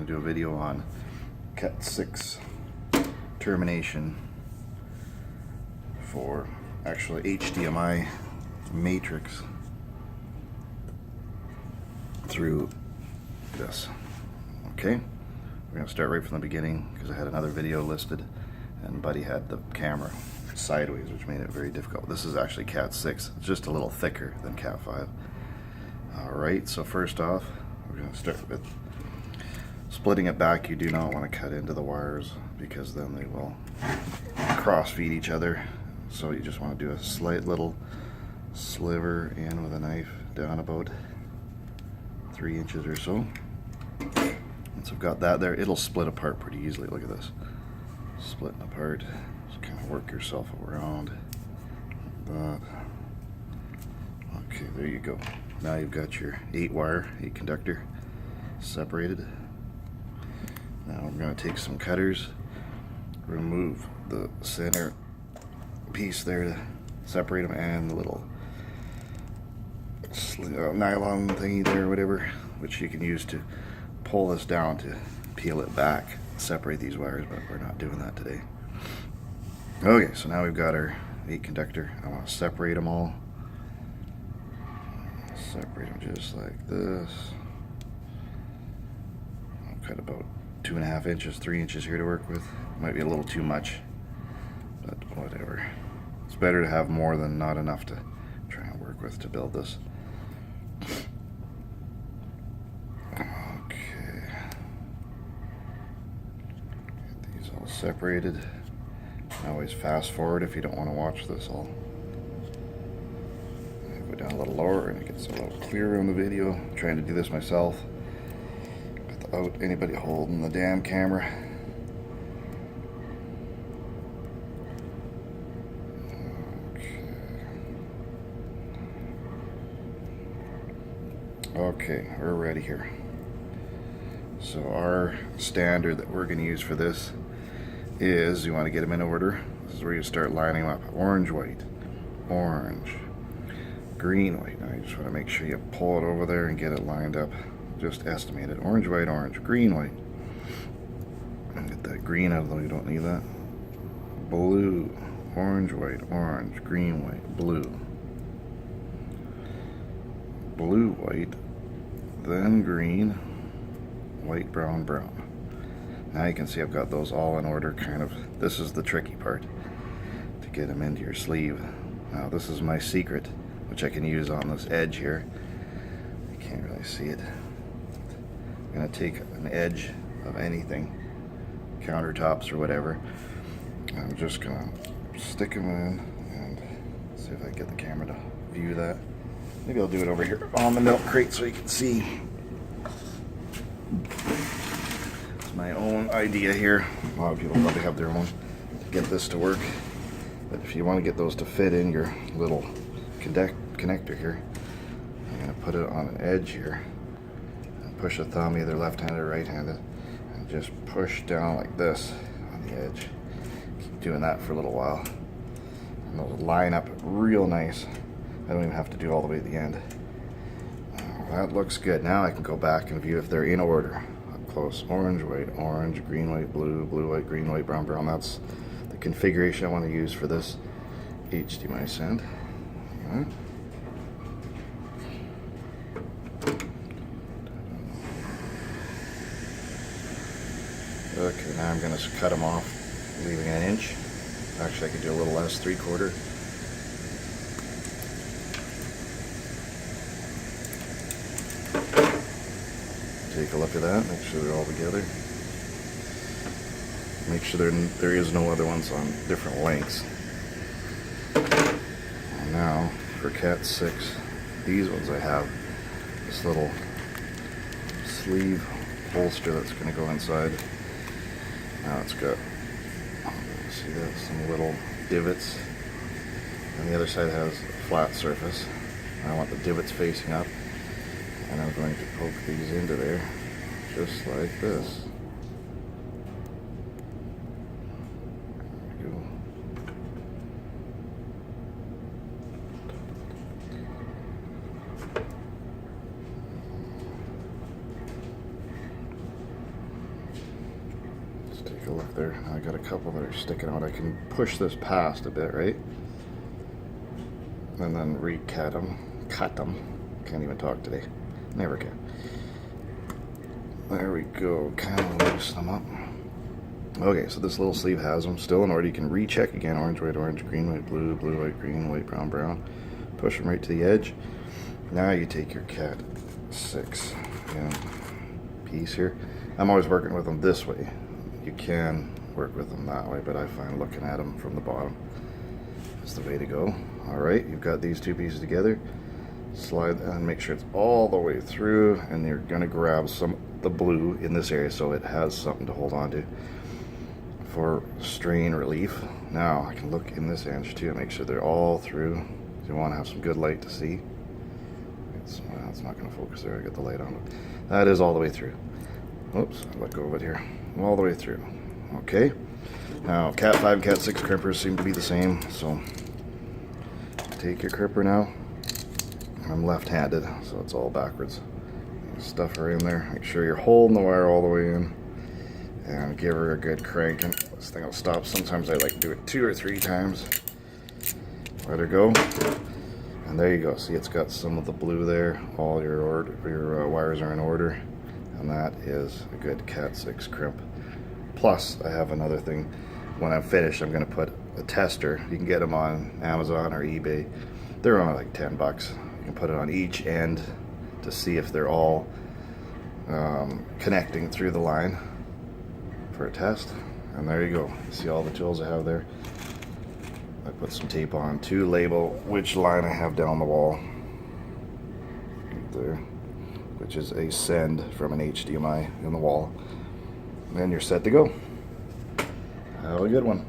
going to do a video on Cat 6 termination for actually HDMI Matrix through this. Okay, we're going to start right from the beginning because I had another video listed and Buddy had the camera sideways, which made it very difficult. This is actually Cat 6, it's just a little thicker than Cat 5. Alright, so first off, we're going to start with splitting it back. You do not want to cut into the wires because then they will cross feed each other. So you just want to do a slight little sliver in with a knife down about 3 inches or so. Once I've got that there, it'll split apart pretty easily. Look at this. Splitting apart. Just kind of work yourself around like that. Okay, there you go. Now you've got your 8 conductor separated. Now we're going to take some cutters, remove the center piece there to separate them, and the little nylon thingy there, whatever, which you can use to pull this down to peel it back, separate these wires, but we're not doing that today. Okay, so now we've got our 8 conductor. I want to separate them all. Separate them just like this. I'll cut about 2.5 inches, 3 inches here to work with. Might be a little too much, but whatever. It's better to have more than not enough to try and work with to build this. Okay. Get these all separated. Always fast forward if you don't want to watch this all. Go down a little lower and it gets a little clearer on the video. I'm trying to do this myself without anybody holding the damn camera. Okay, we're ready here. So our standard that we're going to use for this is, you want to get them in order. This is where you start lining them up. Orange, white, orange, green, white. Now you just want to make sure you pull it over there and get it lined up. Just estimate it. Orange, white, orange, green, white. And get that green out of the way, you don't need that. Blue, orange, white, orange, green, white, blue. Blue, white, then green, white, brown, brown. Now you can see I've got those all in order, kind of. This is the tricky part, to get them into your sleeve. Now this is my secret, which I can use on this edge here. You can't really see it. I'm going to take an edge of anything, countertops or whatever. I'm just going to stick them in and see if I can get the camera to view that. Maybe I'll do it over here on the milk crate so you can see. It's my own idea here. A lot of people probably have their own to get this to work. But if you want to get those to fit in your little connector here, I'm going to put it on an edge here and push a thumb, either left-handed or right-handed, and just push down like this on the edge. Keep doing that for a little while. And those line up real nice. I don't even have to do all the way to the end. That looks good. Now I can go back and view if they're in order. Up close. Orange, white, orange, green, white, blue, blue, white, green, white, brown, brown. That's the configuration I want to use for this HDMI send. Right. Okay, now I'm going to cut them off, leaving an inch. Actually, I could do a little less, 3/4. Take a look at that, make sure they're all together. Make sure there is no other ones on different lengths. And now, for Cat 6, these ones I have this little sleeve holster that's going to go inside. Now it's got, see that, some little divots. And the other side has a flat surface. I want the divots facing up. And I'm going to poke these into there, just like this. There we go. a look there. I got a couple that are sticking out. I can push this past a bit, right? And then recut them. Cut them. Can't even talk today. Never can. There we go. Kind of loosen them up. Okay, so this little sleeve has them. Still in order. You can recheck again. Orange, white, green, white, blue, blue, white, green, white, brown, brown. Push them right to the edge. Now you take your Cat 6 piece here. I'm always working with them this way. You can work with them that way, but I find looking at them from the bottom is the way to go. Alright, you've got these two pieces together. Slide and make sure it's all the way through, and you're going to grab the blue in this area so it has something to hold on to for strain relief. Now I can look in this edge too and make sure they're all through. You want to have some good light to see. Well, it's not going to focus there. I got the light on it. That is all the way through. Oops, I let go of it here. All the way through. Okay. Now, Cat 5 and Cat 6 crimpers seem to be the same. So, take your crimper now. I'm left-handed, so it's all backwards. Stuff her in there. Make sure you're holding the wire all the way in. And give her a good cranking. This thing will stop. Sometimes I like to do it 2 or 3 times. Let her go. And there you go. See, it's got some of the blue there. All your wires are in order. And that is a good Cat 6 crimp. Plus, I have another thing. When I'm finished, I'm going to put a tester. You can get them on Amazon or eBay. They're only like 10 bucks. You can put it on each end to see if they're all connecting through the line for a test. And there you go. You see all the tools I have there. I put some tape on to label which line I have down the wall. Right there. Which is a send from an HDMI in the wall. And then you're set to go. Have a good one.